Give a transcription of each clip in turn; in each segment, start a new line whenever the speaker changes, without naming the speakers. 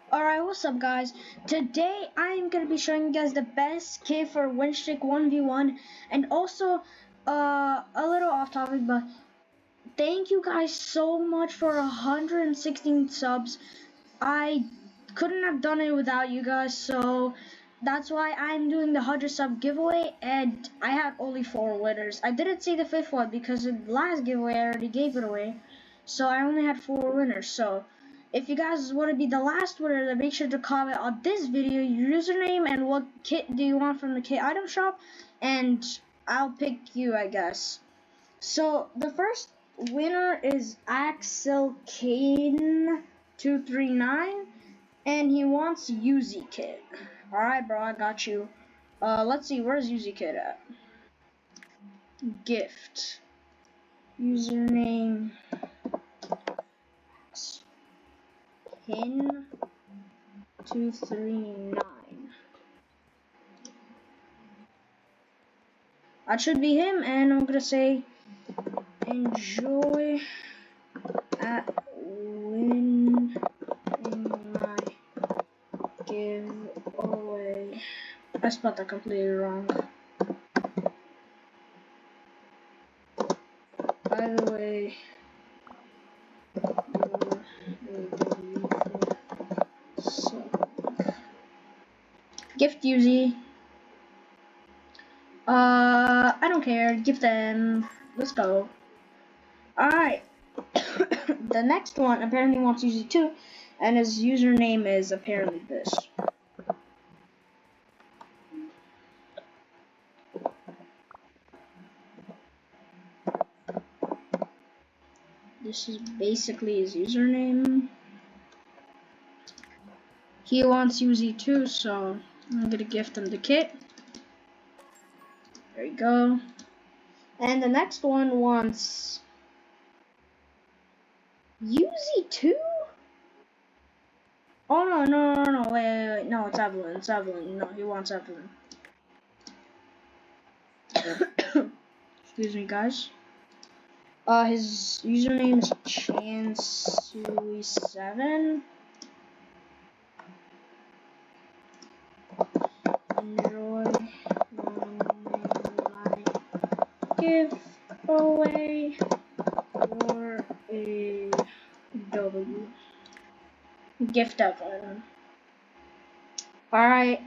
Alright, what's up guys? Today I'm gonna be showing you guys the best kit for Winstreak 1v1 and also a little off topic, but thank you guys so much for 116 subs. I couldn't have done it without you guys, so that's why I'm doing the 100 sub giveaway, and I had only 4 winners. I didn't say the 5th one because in the last giveaway I already gave it away, so I only had 4 winners. So if you guys want to be the last winner, then make sure to comment on this video your username and what kit do you want from the kit item shop, and I'll pick you, I guess. So the first winner is Axel Kane 239, and he wants Uzi Kit. Alright, bro, I got you. Let's see, where's Uzi Kit at? Gift. Username Pin 239. That should be him, and I'm gonna say enjoy at winning my giveaway. I spelled that completely wrong. By the way, gift Uzi. I don't care. Gift them. Let's go. Alright. The next one apparently wants Uzi too, and his username is apparently this. This is basically his username. He wants Uzi too, so I'm gonna gift him the kit. There you go. And the next one wants Uzi too? Oh no, wait, no, it's Evelyn, no, he wants Evelyn. Excuse me, guys. His username is Chansui7. Enjoy my giveaway for a W. Gift Evelyn. Alright,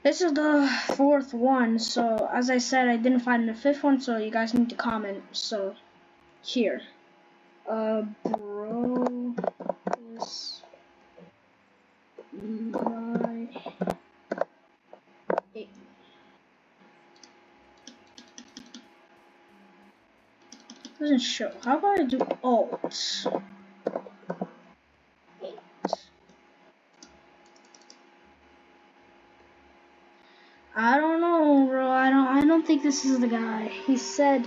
this is the 4th one, so as I said, I didn't find the 5th one, so you guys need to comment. So, here. Bro, this my it doesn't show. How about I do alt? 8. I don't know, bro. I don't think this is the guy. He said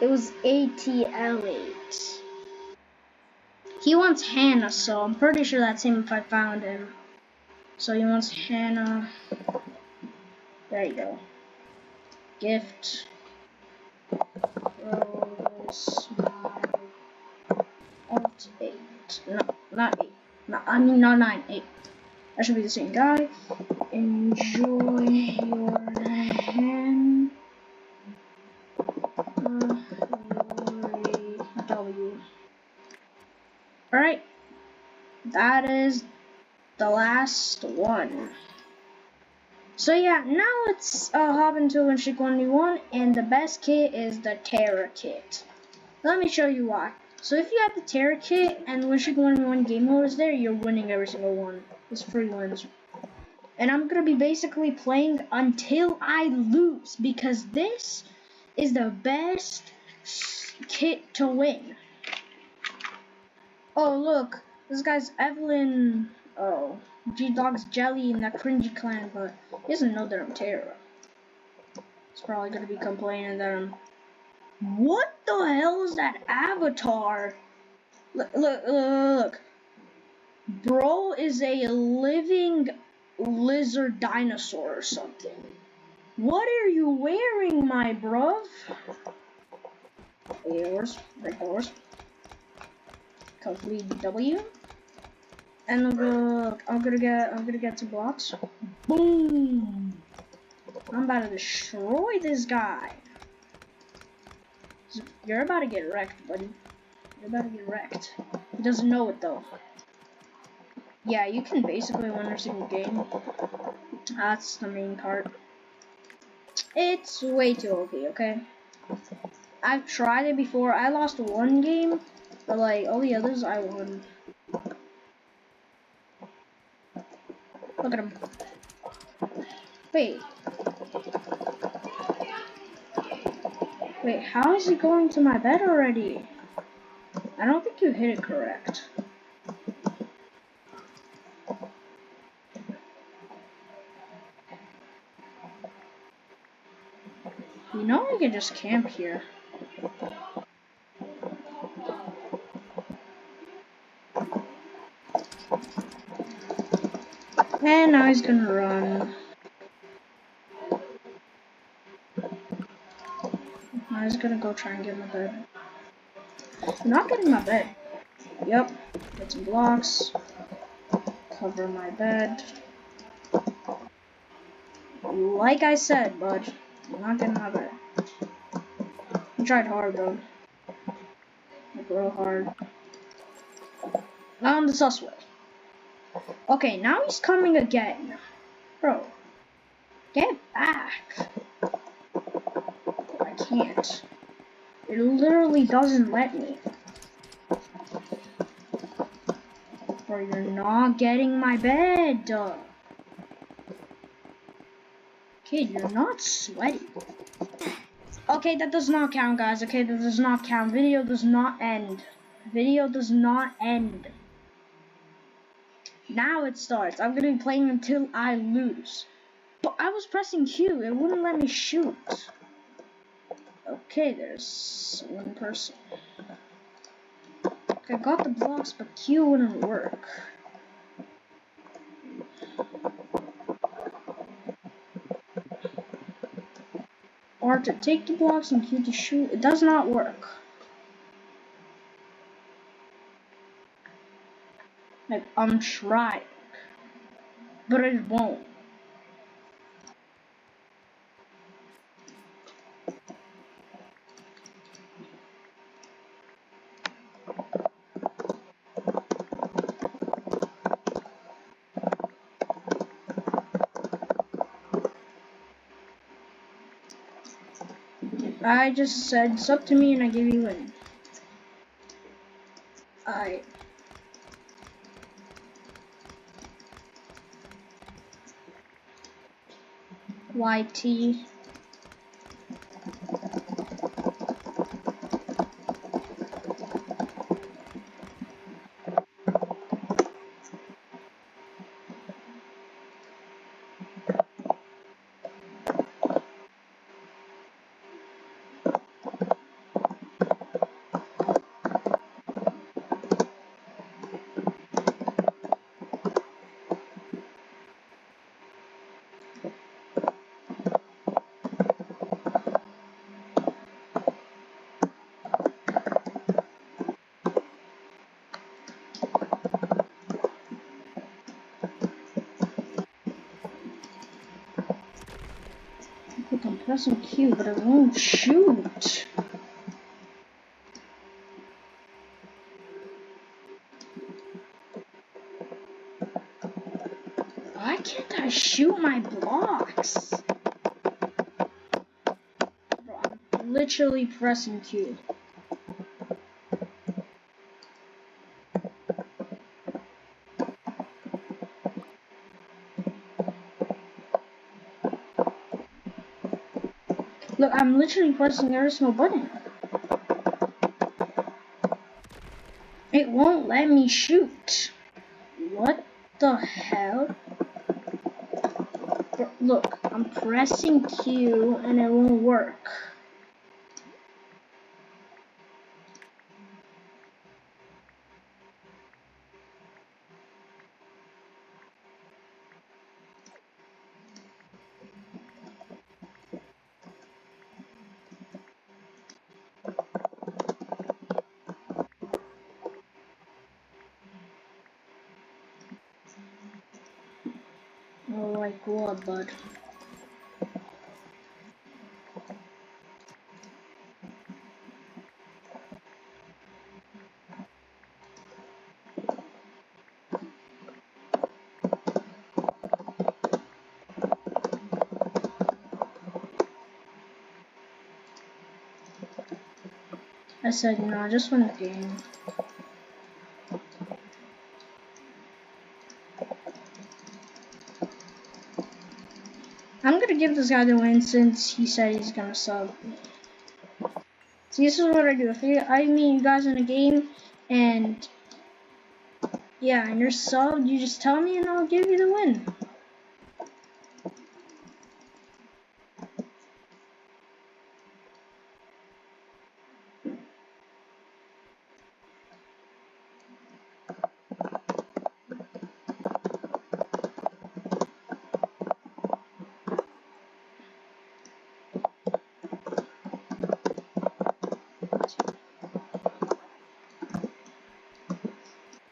it was ATL8. He wants Hannah, so I'm pretty sure that's him if I found him. So he wants Hannah. There you go. Gift. Rose my alt 8. No, not 8. No, I mean not 9, 8. That should be the same guy. Enjoy your hand. W. Alright. That is the last one. So yeah, now let's hop into Winstreak 1v1, and the best kit is the Terra kit. Let me show you why. So if you have the Terra kit and Winstreak 1v1 game mode is there, you're winning every single one. It's free wins. And I'm gonna be basically playing until I lose, because this is the best kit to win. Oh look, this guy's Evelyn. Oh, G-Dog's Jelly in that cringy clan, but he doesn't know that I'm Terra. He's probably gonna be complaining that I'm. What the hell is that avatar? Look. Bro is a living lizard dinosaur or something. What are you wearing, my bruv? Bedwars. complete W. And I'm gonna get 2 blocks. Boom! I'm about to destroy this guy. You're about to get wrecked, buddy. You're about to get wrecked. He doesn't know it though. Yeah, you can basically win every single game. That's the main part. It's way too OP, okay? I've tried it before. I lost 1 game, but like all the others I won. Look at him. Wait. Wait, how is he going to my bed already? I don't think you hit it correct. You know I can just camp here. And now he's gonna run. Now he's gonna go try and get my bed. I'm not getting my bed. Yep. Get some blocks. Cover my bed. Like I said, bud, I'm not getting my bed. I tried hard though. Like real hard. Now I'm the suspect. Okay, now he's coming again. Bro, get back. I can't. It literally doesn't let me. Bro, you're not getting my bed. Kid, you're not sweaty. Okay, that does not count, guys. Okay, that does not count. Video does not end. Video does not end. Now it starts. I'm gonna be playing until I lose. But I was pressing Q. It wouldn't let me shoot. Okay, there's 1 person. Okay, I got the blocks, but Q wouldn't work. Or to take the blocks and Q to shoot. It does not work. Like, I'm trying. But it won't. I just said, it's up to me and I gave you in. Alright. YT. I'm pressing Q, but it won't shoot. Why can't I shoot my blocks? Bro, I'm literally pressing Q. Look, I'm literally pressing every single button. It won't let me shoot. What the hell? Look, I'm pressing Q and it won't work. Like what, bud? I said no, just win the game. I'm gonna give this guy the win since he said he's gonna sub. See, this is what I do. If I meet you guys in a game and yeah, and you're subbed, you just tell me and I'll give you the win.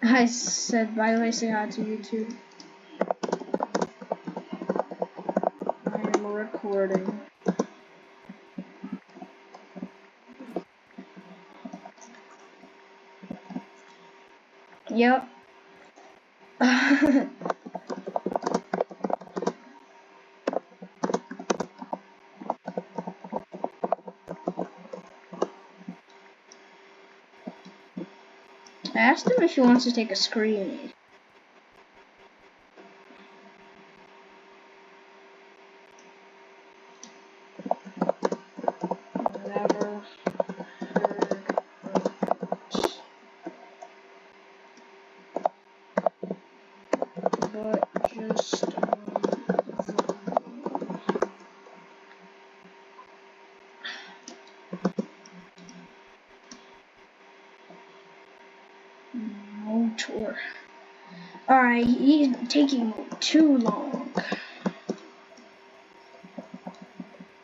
I said, by the way, say hi to YouTube. I am recording. Yep. I asked him if he wants to take a screen. Never heard of it, but just motor. Alright, he's taking too long.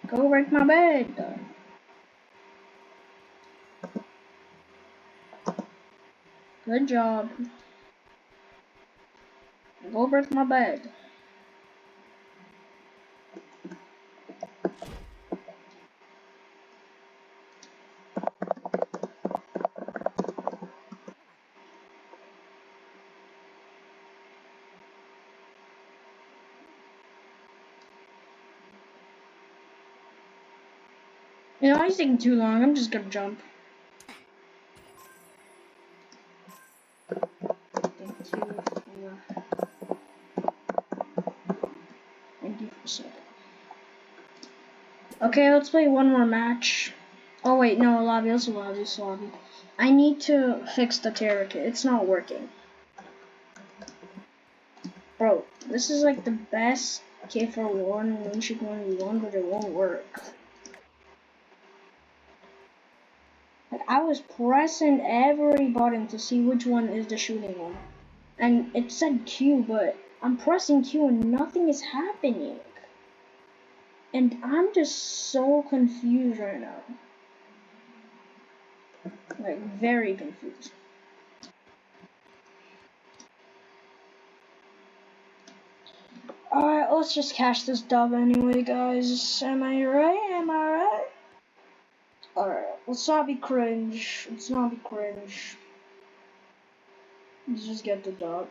Go wreck my bed. Good job. Go break my bed. You know, he's taking too long. I'm just gonna jump. Okay, let's play one more match. Oh wait, no, lobby, let's lobby. I need to fix the terror kit. It's not working. Bro, this is like the best kit for Winstreak 1v1, but it won't work. Like, I was pressing every button to see which one is the shooting one. And it said Q, but I'm pressing Q and nothing is happening. And I'm just so confused right now. Like, very confused. Alright, let's just cash this dub anyway, guys. Am I right? Am I right? Alright, let's not be cringe. Let's not be cringe. Let's just get the dub.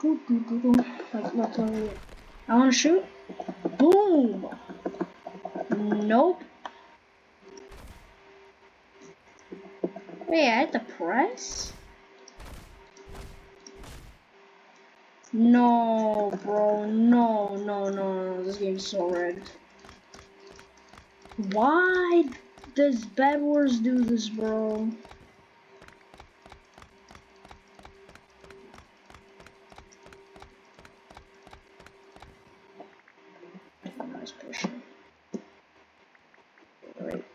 Like, I wanna shoot. Boom! Nope. Wait, I had to press? No, bro. No. This game's so rigged. Why does Bedwars do this, bro? Nice pushing. Great.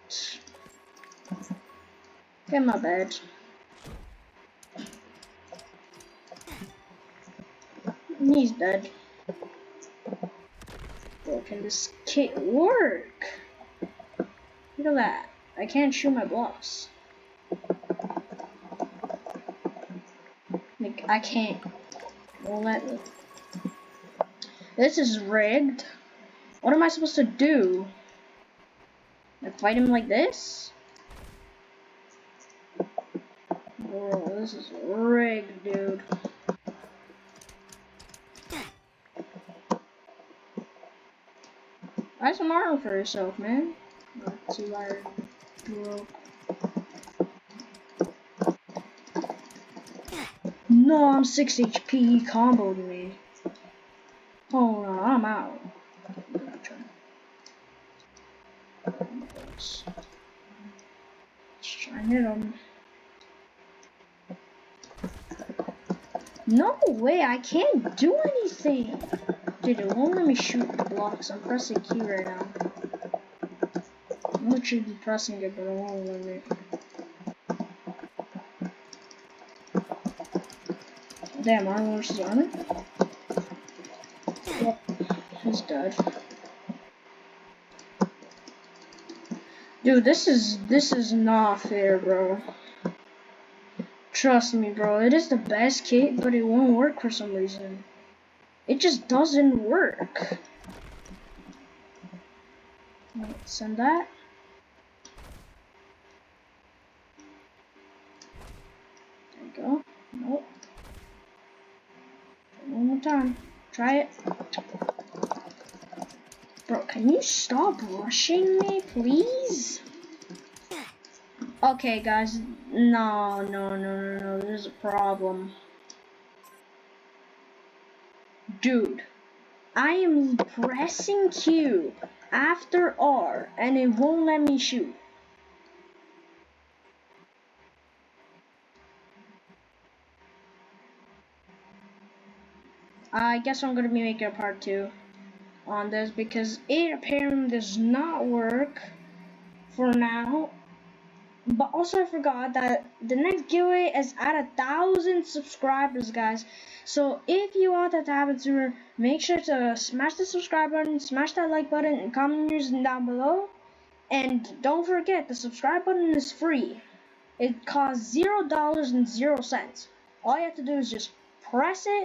Get my bed. He's dead. Bro, can this kit work? Look at that. I can't shoot my blocks. Like, I can't. Well, this is rigged. What am I supposed to do? Like, fight him like this? Bro, this is rigged, dude. Buy some armor for yourself, man. Not too hard. No, I'm 6 HP. He comboed me. Oh no, I'm out. Let's try and hit him. No way, I can't do anything. Dude, it won't let me shoot the blocks. I'm pressing Q right now. I'm literally be pressing it, but it won't let me. Damn, armor versus armor? Yep, he's dead. Dude, this is not fair, bro. Trust me, bro. It is the best kit, but it won't work for some reason. It just doesn't work. Send that. There you go. Nope. One more time. Try it. Bro, can you stop rushing me, please? Okay, guys. No. There's a problem. Dude, I am pressing Q after R, and it won't let me shoot. I guess I'm gonna be making a part 2 on this because it apparently does not work for now. But also I forgot that the next giveaway is at 1,000 subscribers, guys. So if you want that to happen sooner, make sure to smash the subscribe button, smash that like button, and comment yours down below. And don't forget, the subscribe button is free. It costs $0.00. All you have to do is just press it.